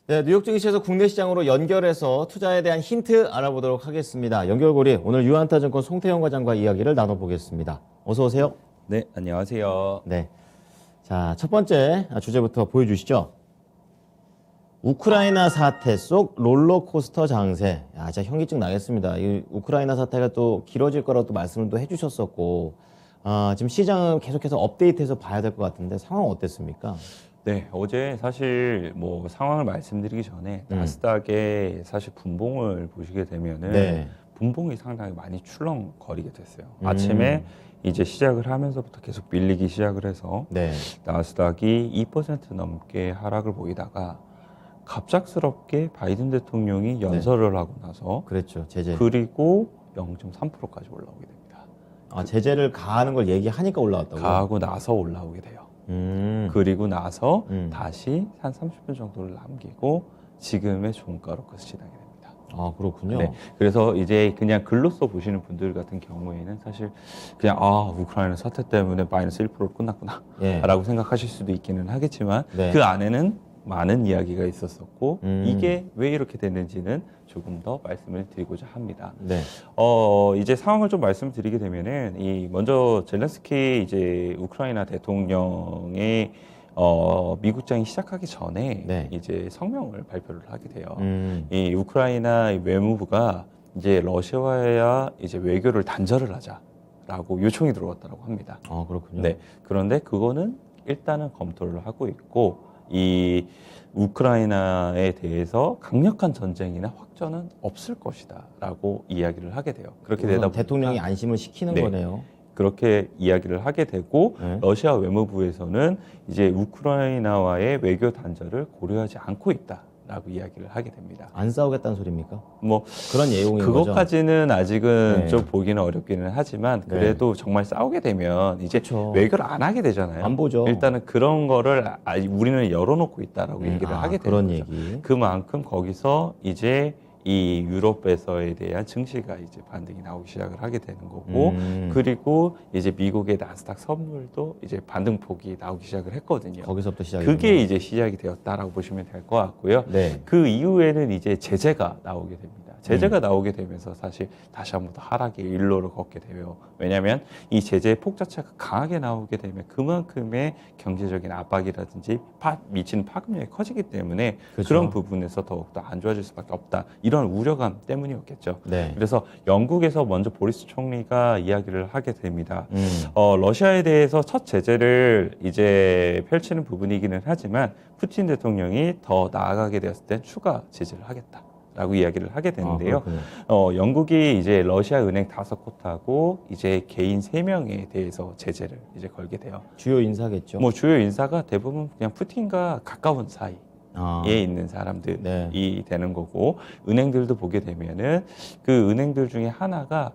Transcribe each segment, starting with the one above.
네, 뉴욕 증시에서 국내 시장으로 연결해서 투자에 대한 힌트 알아보도록 하겠습니다. 연결고리 오늘 유한타증권 송태영 과장과 이야기를 나눠보겠습니다. 어서 오세요. 네, 안녕하세요. 네, 자, 첫 번째 주제부터 보여주시죠. 우크라이나 사태 속 롤러코스터 장세. 야, 진짜 현기증 나겠습니다. 이 우크라이나 사태가 또 길어질 거라고 또 말씀을 또 해주셨었고, 지금 시장은 계속해서 업데이트해서 봐야 될 것 같은데 상황 어땠습니까? 네, 어제 사실 뭐 상황을 말씀드리기 전에 나스닥의 사실 분봉을 보시게 되면은 네. 분봉이 상당히 많이 출렁거리게 됐어요. 아침에 이제 시작을 하면서부터 계속 밀리기 시작을 해서 네. 나스닥이 2% 넘게 하락을 보이다가 갑작스럽게 바이든 대통령이 연설을 하고 나서 그랬죠. 제재. 그리고 0.3%까지 올라오게 됩니다. 제재를 가하는 걸 얘기하니까 올라왔다고요? 가하고 나서 올라오게 돼요. 그리고 나서 다시 한 30분 정도를 남기고 지금의 종가로 끝이 나게 됩니다. 아, 그렇군요. 네, 그래서 이제 그냥 글로써 보시는 분들 같은 경우에는 사실 그냥 우크라이나 사태 때문에 마이너스 1%로 끝났구나 예. 라고 생각하실 수도 있기는 하겠지만 네. 그 안에는 많은 이야기가 있었었고 이게 왜 이렇게 됐는지는 조금 더 말씀을 드리고자 합니다. 네. 이제 상황을 좀 말씀드리게 되면은 먼저 젤렌스키 이제 우크라이나 대통령의 미국장이 시작하기 전에 네. 이제 성명을 발표를 하게 돼요. 음. 이 우크라이나 외무부가 이제 러시아와야 이제 외교를 단절을 하자라고 요청이 들어왔다고 합니다. 아, 그렇군요. 네. 그런데 그거는 일단은 검토를 하고 있고 이 우크라이나에 대해서 강력한 전쟁이나 확전은 없을 것이다라고 이야기를 하게 돼요. 그렇게 되다 보니까 대통령이 안심을 시키는 네. 거네요. 그렇게 이야기를 하게 되고 네. 러시아 외무부에서는 이제 우크라이나와의 외교 단절을 고려하지 않고 있다라고 이야기를 하게 됩니다. 안 싸우겠다는 소리입니까? 뭐 그런 내용인 거죠. 그것까지는 아직은 네. 좀 보기는 어렵기는 하지만 그래도 정말 싸우게 되면 이제 그쵸. 외교를 안 하게 되잖아요. 안 보죠. 일단은 그런 거를 우리는 열어놓고 있다라고 얘기를 하게 되는 그런 거죠. 얘기. 그만큼 거기서 이제 이 유럽에서에 대한 증시가 이제 반등이 나오기 시작을 하게 되는 거고 그리고 이제 미국의 나스닥 선물도 이제 반등폭이 나오기 시작을 했거든요. 거기서부터 시작이 그게 이제 시작이 되었다라고 보시면 될 것 같고요. 네. 그 이후에는 이제 제재가 나오게 됩니다. 제재가 나오게 되면서 사실 다시 한번 더 하락의 일로를 걷게 돼요. 왜냐하면 이 제재의 폭 자체가 강하게 나오게 되면 그만큼의 경제적인 압박이라든지 미치는 파급력이 커지기 때문에 그렇죠. 그런 부분에서 더욱더 안 좋아질 수밖에 없다. 이런 우려감 때문이었겠죠. 네. 그래서 영국에서 먼저 보리스 총리가 이야기를 하게 됩니다. 러시아에 대해서 첫 제재를 이제 펼치는 부분이기는 하지만 푸틴 대통령이 더 나아가게 되었을 땐 추가 제재를 하겠다라고 이야기를 하게 되는데요. 영국이 이제 러시아 은행 5곳하고 이제 개인 3명에 대해서 제재를 이제 걸게 돼요. 주요 인사겠죠. 뭐 주요 인사가 대부분 그냥 푸틴과 가까운 사이. 에 있는 사람들이 네. 되는 거고 은행들도 보게 되면은 그 은행들 중에 하나가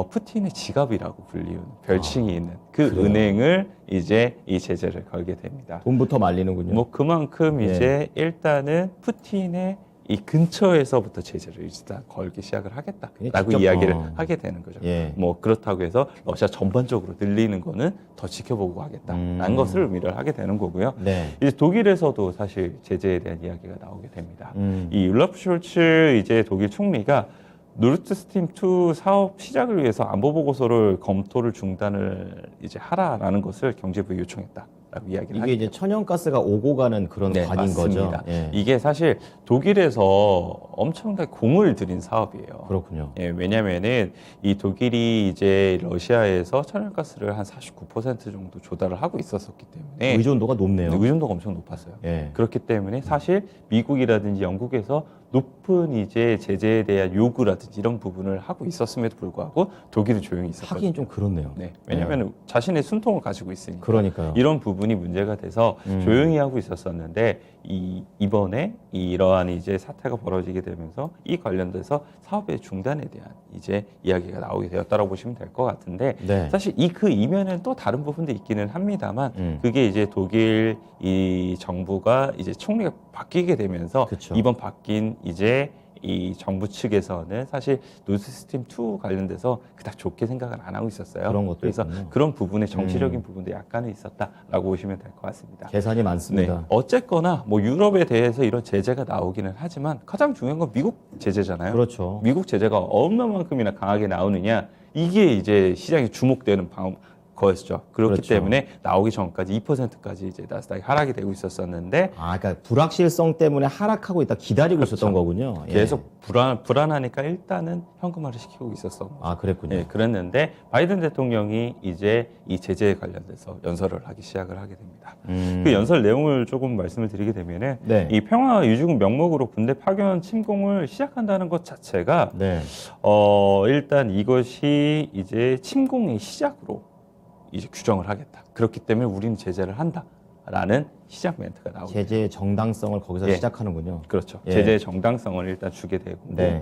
푸틴의 지갑이라고 불리는 별칭이 있는 그 그래요? 은행을 이제 이 제재를 걸게 됩니다. 돈부터 말리는군요. 뭐 그만큼 네. 이제 일단은 푸틴의 이 근처에서부터 제재를 일단 걸기 시작을 하겠다라고 직접, 이야기를 하게 되는 거죠. 예. 뭐 그렇다고 해서 러시아 전반적으로 늘리는 거는 더 지켜보고 하겠다라는 것을 의미를 하게 되는 거고요. 네. 이제 독일에서도 사실 제재에 대한 이야기가 나오게 됩니다. 이 율라프 숄츠 이제 독일 총리가 노르트스트림 2 사업 시작을 위해서 안보 보고서를 검토를 중단을 이제 하라라는 것을 경제부에 요청했다. 라고 이야기를 이게 하게 이제 천연가스가 오고 가는 그런 네, 관인 맞습니다. 거죠. 예. 이게 사실 독일에서 엄청나게 공을 들인 사업이에요. 그렇군요. 예, 왜냐면은 이 독일이 이제 러시아에서 천연가스를 한 49% 정도 조달을 하고 있었기 때문에 의존도가 높네요. 의존도가 엄청 높았어요. 예. 그렇기 때문에 사실 미국이라든지 영국에서 높은 이제 제재에 대한 요구라든지 이런 부분을 하고 있었음에도 불구하고 독일은 조용히 있었거든요. 하긴 좀 그렇네요. 네, 왜냐하면 자신의 순통을 가지고 있으니까. 그러니까요. 이런 부분이 문제가 돼서 조용히 하고 있었었는데 이번에 이러한 이제 사태가 벌어지게 되면서 이 관련돼서 사업의 중단에 대한 이제 이야기가 나오게 되었다라고 보시면 될 것 같은데 네. 사실 그 이면에는 또 다른 부분도 있기는 합니다만 그게 이제 독일 이 정부가 이제 총리가 바뀌게 되면서 그쵸. 이번 바뀐 이제 이 정부 측에서는 사실 노스스트림 2 관련돼서 그닥 좋게 생각을 안 하고 있었어요. 그런 것도 그래서 있군요. 그런 부분에 정치적인 부분도 약간은 있었다라고 보시면 될 것 같습니다. 계산이 많습니다. 네. 어쨌거나 뭐 유럽에 대해서 이런 제재가 나오기는 하지만 가장 중요한 건 미국 제재잖아요. 그렇죠. 미국 제재가 얼마만큼이나 강하게 나오느냐 이게 이제 시장에 주목되는 거였죠. 그렇기 그렇죠. 때문에 나오기 전까지 2%까지 이제 나스닥이 하락이 되고 있었었는데 그러니까 불확실성 때문에 하락하고 있다 기다리고 있었던 거군요. 예. 계속 불안하니까 일단은 현금화를 시키고 있었어. 그랬군요. 예, 그랬는데 바이든 대통령이 이제 이 제재에 관련돼서 연설을 하기 시작을 하게 됩니다. 그 연설 내용을 조금 말씀을 드리게 되면은 네. 이 평화 유지군 명목으로 군대 파견 침공을 시작한다는 것 자체가 네. 일단 이것이 이제 침공의 시작으로 이제 규정을 하겠다. 그렇기 때문에 우리는 제재를 한다라는 시작 멘트가 나오고 제재의 정당성을 거기서 예. 시작하는군요. 그렇죠. 예. 제재의 정당성을 일단 주게 되고 네.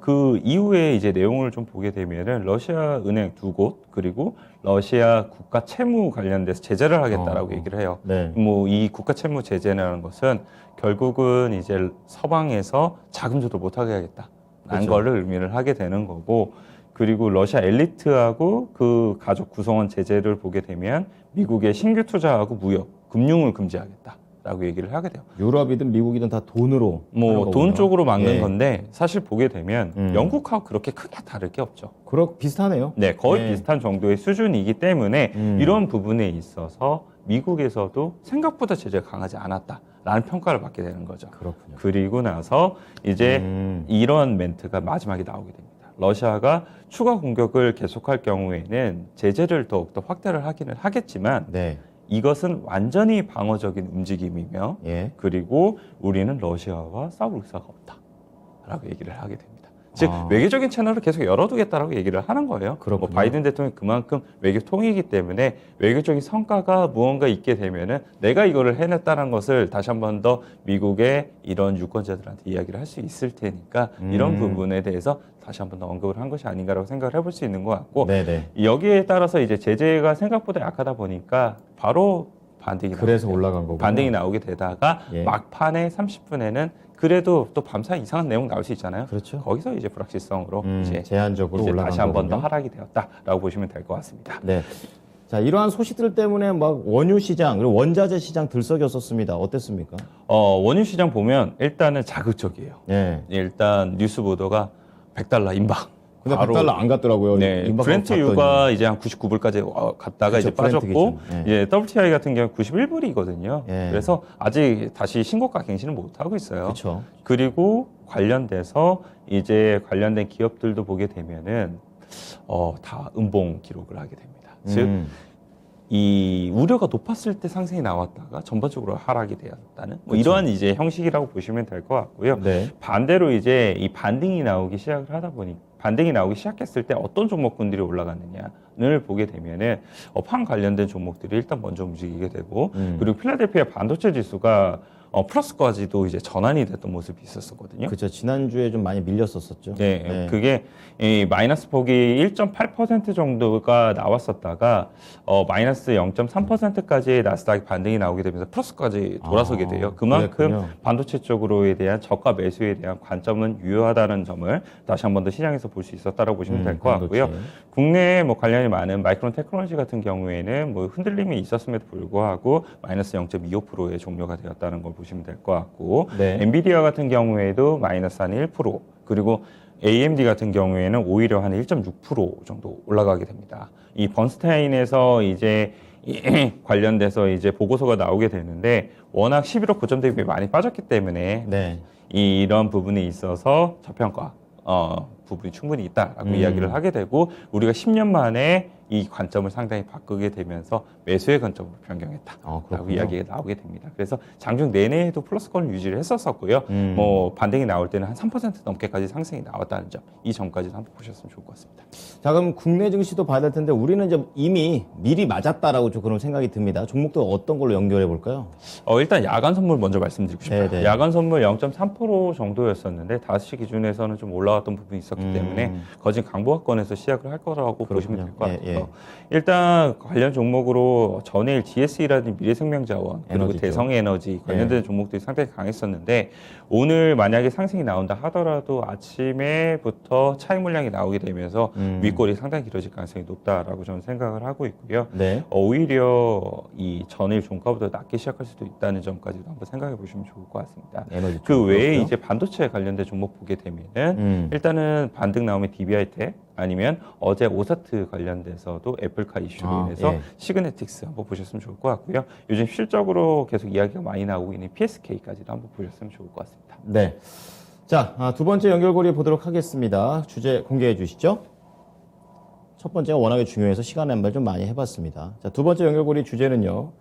그 이후에 이제 내용을 좀 보게 되면은 러시아 은행 2곳 그리고 러시아 국가 채무 관련돼서 제재를 하겠다라고 얘기를 해요. 네. 뭐 이 국가 채무 제재라는 것은 결국은 이제 서방에서 자금 조달 못하게 하겠다라는 그렇죠. 거를 의미를 하게 되는 거고 그리고 러시아 엘리트하고 그 가족 구성원 제재를 보게 되면 미국의 신규 투자하고 무역, 금융을 금지하겠다라고 얘기를 하게 돼요. 유럽이든 미국이든 다 돈으로 하는 뭐 돈 거군요. 쪽으로 막는 예. 건데 사실 보게 되면 음. 영국하고 그렇게 크게 다를 게 없죠. 비슷하네요. 네, 거의 예. 비슷한 정도의 수준이기 때문에 이런 부분에 있어서 미국에서도 생각보다 제재가 강하지 않았다라는 평가를 받게 되는 거죠. 그렇군요. 그리고 나서 이제 이런 멘트가 마지막에 나오게 됩니다. 러시아가 추가 공격을 계속할 경우에는 제재를 더욱더 확대를 하기는 하겠지만 네. 이것은 완전히 방어적인 움직임이며 예. 그리고 우리는 러시아와 싸울 의사가 없다라고 얘기를 하게 됩니다. 즉 아. 외교적인 채널을 계속 열어두겠다라고 얘기를 하는 거예요. 그렇군요. 뭐 바이든 대통령이 그만큼 외교통이기 때문에 외교적인 성과가 무언가 있게 되면은 내가 이거를 해냈다는 것을 다시 한 번 더 미국의 이런 유권자들한테 이야기를 할 수 있을 테니까 이런 부분에 대해서 다시 한 번 더 언급을 한 것이 아닌가라고 생각을 해볼 수 있는 것 같고 네네. 여기에 따라서 이제 제재가 생각보다 약하다 보니까 바로 반등이 그래서 나오게 올라간 거군요. 반등이 나오게 되다가 예. 막판에 30분에는 그래도 또 밤사이 이상한 내용 나올 수 있잖아요. 그렇죠. 거기서 이제 불확실성으로 이제 제한적으로 올라간 다시 한 번 더 거군요. 하락이 되었다라고 보시면 될 것 같습니다. 네. 자, 이러한 소식들 때문에 막 원유 시장 그리고 원자재 시장 들썩였었습니다. 어땠습니까? 원유 시장 보면 일단은 자극적이에요. 예. 일단 뉴스 보도가 $100 임박. 근데 바로 100달러 안 갔더라고요. 네, 임박하고 브렌트 갔더니. 유가 이제 한 99불까지 갔다가 그렇죠, 이제 빠졌고, 브렌트 기준. 이제 WTI 같은 경우 91불이거든요. 예. 그래서 아직 다시 신고가 갱신을 못 하고 있어요. 그렇죠. 그리고 관련돼서 이제 관련된 기업들도 보게 되면은 다 음봉 기록을 하게 됩니다. 즉 이 우려가 높았을 때 상승이 나왔다가 전반적으로 하락이 되었다는 뭐 이러한 이제 형식이라고 보시면 될 것 같고요. 네. 반대로 이제 이 반등이 나오기 시작을 하다 보니 반등이 나오기 시작했을 때 어떤 종목군들이 올라갔느냐를 보게 되면은 판 관련된 종목들이 일단 먼저 움직이게 되고 그리고 필라델피아 반도체 지수가 플러스까지도 이제 전환이 됐던 모습이 있었거든요. 그렇죠. 지난주에 좀 많이 밀렸었었죠. 네, 그게 이 마이너스 폭이 1.8% 정도가 나왔었다가 마이너스 0.3%까지 나스닥 반등이 나오게 되면서 플러스까지 돌아서게 돼요. 그만큼 그랬군요. 반도체 쪽으로에 대한 저가 매수에 대한 관점은 유효하다는 점을 다시 한 번 더 시장에서 볼 수 있었다라고 보시면 될 것 같고요. 반도체. 국내에 뭐 관련이 많은 마이크론 테크놀로지 같은 경우에는 뭐 흔들림이 있었음에도 불구하고 마이너스 0.25%의 종료가 되었다는 걸 보시면 될 것 같고 네. 엔비디아 같은 경우에도 마이너스 한 1% 그리고 AMD 같은 경우에는 오히려 한 1.6% 정도 올라가게 됩니다. 이 번스타인에서 이제 관련돼서 이제 보고서가 나오게 되는데 워낙 11월 고점 대비 많이 빠졌기 때문에 네. 이런 부분에 있어서 저평가 부분이 충분히 있다라고 이야기를 하게 되고 우리가 10년 만에 이 관점을 상당히 바꾸게 되면서 매수의 관점으로 변경했다라고 그렇군요. 이야기가 나오게 됩니다. 그래서 장중 내내에도 플러스권을 유지를 했었었고요. 뭐 반등이 나올 때는 한 3% 넘게까지 상승이 나왔다는 점, 이 점까지도 한번 보셨으면 좋을 것 같습니다. 자, 그럼 국내 증시도 봐야 될 텐데 우리는 이제 이미 미리 맞았다라고 좀 그런 생각이 듭니다. 종목도 어떤 걸로 연결해 볼까요? 일단 야간 선물 먼저 말씀드리고 싶어요. 네네. 야간 선물 0.3% 정도였었는데 5시 기준에서는 좀 올라왔던 부분이 있었기 때문에 거진 강보합권에서 시작을 할 거라고 보시면 될 것 같아요. 예. 일단 관련 종목으로 전일 GSE라든지 미래생명자원 그리고 에너지죠. 대성에너지 관련된 종목들이 상당히 강했었는데 오늘 만약에 상승이 나온다 하더라도 아침에부터 차익 물량이 나오게 되면서 윗골이 상당히 길어질 가능성이 높다라고 저는 생각을 하고 있고요. 네. 오히려 이 전일 종가보다 낮게 시작할 수도 있다는 점까지도 한번 생각해 보시면 좋을 것 같습니다. 에너지 그 외에 그렇고요. 이제 반도체 관련된 종목 보게 되면은 일단은 반등 나오면 DBI텍 아니면 어제 오사트 관련돼서도 애플카 이슈로 인해서 예. 시그네틱스 한번 보셨으면 좋을 것 같고요. 요즘 실적으로 계속 이야기가 많이 나오고 있는 PSK까지도 한번 보셨으면 좋을 것 같습니다. 네. 자, 두 번째 연결고리 보도록 하겠습니다. 주제 공개해 주시죠. 첫 번째가 워낙에 중요해서 시간 안발 좀 많이 해봤습니다. 자, 두 번째 연결고리 주제는요.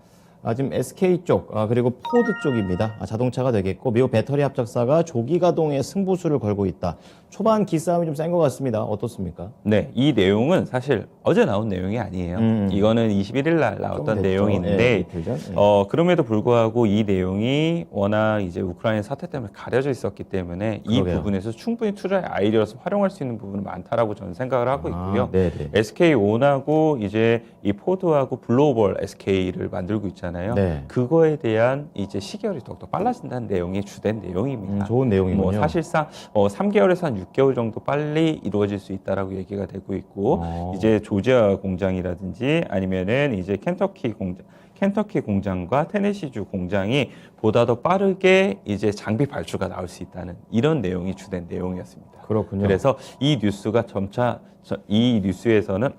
지금 SK 쪽 그리고 포드 쪽입니다. 자동차가 되겠고 미국 배터리 합작사가 조기 가동에 승부수를 걸고 있다. 초반 기싸움이 좀 센 것 같습니다. 어떻습니까? 네, 이 내용은 사실 어제 나온 내용이 아니에요. 이거는 21일 날 나왔던 좀 됐죠. 내용인데, 예, 이틀 전. 예. 그럼에도 불구하고 이 내용이 워낙 이제 우크라이나 사태 때문에 가려져 있었기 때문에 이 그러게요. 부분에서 충분히 투자의 아이디어로서 활용할 수 있는 부분은 많다라고 저는 생각을 하고 있고요. 네네. SK온하고 이제 이 포드하고 글로벌 SK를 만들고 있잖아요. 네. 그거에 대한 이제 시결이 더욱더 빨라진다는 내용이 주된 내용입니다. 좋은 내용이군요. 뭐 사실상 3개월에서 한 6개월 정도 빨리 이루어질 수 있다라고 얘기가 되고 있고 이제 조지아 공장이라든지 아니면은 이제 켄터키 공장과 테네시주 공장이 보다 더 빠르게 이제 장비 발주가 나올 수 있다는 이런 내용이 주된 내용이었습니다. 그렇군요. 그래서 이 뉴스가 점차 이 뉴스에서는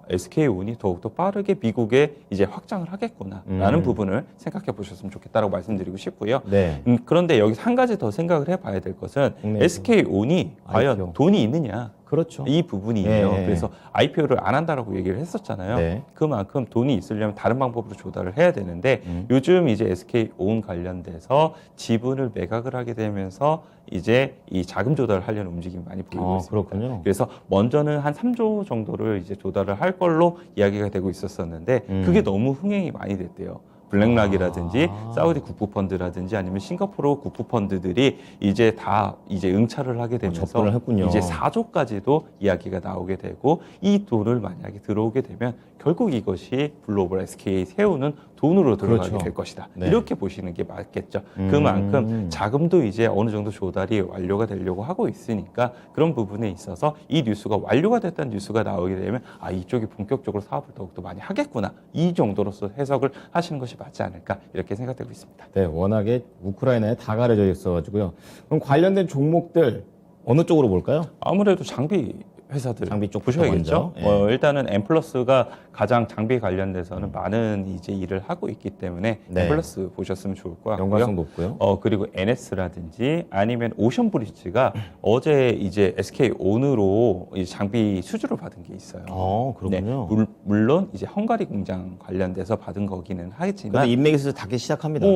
SK온이 더욱더 빠르게 미국에 이제 확장을 하겠구나라는 부분을 생각해 보셨으면 좋겠다라고 말씀드리고 싶고요. 네. 그런데 여기서 한 가지 더 생각을 해봐야 될 것은 국내에서. SK온이 과연 IPO. 돈이 있느냐 그렇죠. 이 부분이에요. 예. 그래서 IPO를 안 한다라고 얘기를 했었잖아요. 네. 그만큼 돈이 있으려면 다른 방법으로 조달을 해야 되는데 요즘 이제 SK온 관련돼서 지분을 매각을 하게 되면서 이제 이 자금 조달을 하려는 움직임이 많이 보이고 있습니다. 그렇군요. 그래서 먼저는 한 3조 정도를 이제 조달을 할 걸로 이야기가 되고 있었었는데 그게 너무 흥행이 많이 됐대요. 블랙락이라든지 사우디 국부펀드라든지 아니면 싱가포르 국부펀드들이 이제 다 이제 응찰을 하게 되면서 접근을 했군요. 이제 4조까지도 이야기가 나오게 되고 이 돈을 만약에 들어오게 되면 결국 이것이 글로벌 SK에 세우는 돈으로 들어가게 그렇죠. 될 것이다. 네. 이렇게 보시는 게 맞겠죠. 그만큼 자금도 이제 어느 정도 조달이 완료가 되려고 하고 있으니까 그런 부분에 있어서 이 뉴스가 완료가 됐다는 뉴스가 나오게 되면 이쪽이 본격적으로 사업을 더욱더 많이 하겠구나. 이 정도로서 해석을 하시는 것이 맞지 않을까 이렇게 생각되고 있습니다. 네, 워낙에 우크라이나에 다 가려져 있어가지고요. 그럼 관련된 종목들 어느 쪽으로 볼까요? 아무래도 장비 회사들 장비 쪽 보셔야겠죠. 먼저. 일단은 엠플러스가 가장 장비 관련돼서는 많은 이제 일을 하고 있기 때문에 네. 엠플러스 보셨으면 좋을 것 같고요. 연관성 높고요. 그리고 NS라든지 아니면 오션브리지가 어제 이제 SK온으로 장비 수주를 받은 게 있어요. 그렇군요. 네, 물론 이제 헝가리 공장 관련돼서 받은 거기는 하겠지만 근데 인맥에서 닿기 시작합니다.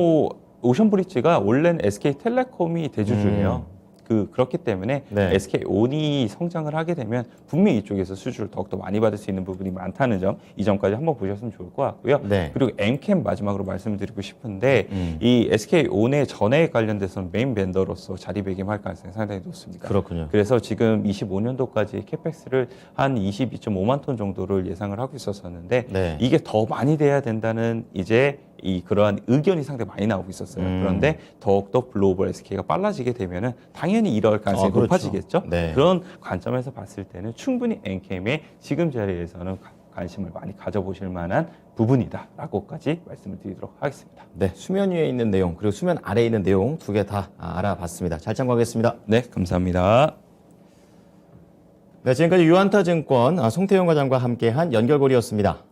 오션브리지가 원래는 SK텔레콤이 대주주예요. 그렇기 때문에 네. SK온이 성장을 하게 되면 분명히 이쪽에서 수주를 더욱더 많이 받을 수 있는 부분이 많다는 점, 이 점까지 한번 보셨으면 좋을 것 같고요. 네. 그리고 엠캠 마지막으로 말씀드리고 싶은데 이 SK온의 전해에 관련돼서는 메인 벤더로서 자리매김할 가능성이 상당히 높습니다. 그렇군요. 그래서 지금 25년도까지 캐펙스를 한 22.5만 톤 정도를 예상을 하고 있었었는데 네. 이게 더 많이 돼야 된다는 이제 그러한 의견이 상당히 많이 나오고 있었어요. 그런데 더욱더 글로벌 SK가 빨라지게 되면은 당연히 이럴 가능성이 그렇죠. 높아지겠죠. 네. 그런 관점에서 봤을 때는 충분히 엔캠의 지금 자리에서는 관심을 많이 가져보실 만한 부분이다라고까지 말씀을 드리도록 하겠습니다. 네, 수면 위에 있는 내용 그리고 수면 아래에 있는 내용 두 개 다 알아봤습니다. 잘 참고하겠습니다. 네, 감사합니다. 네, 지금까지 유한타증권 송태용 과장과 함께한 연결고리였습니다.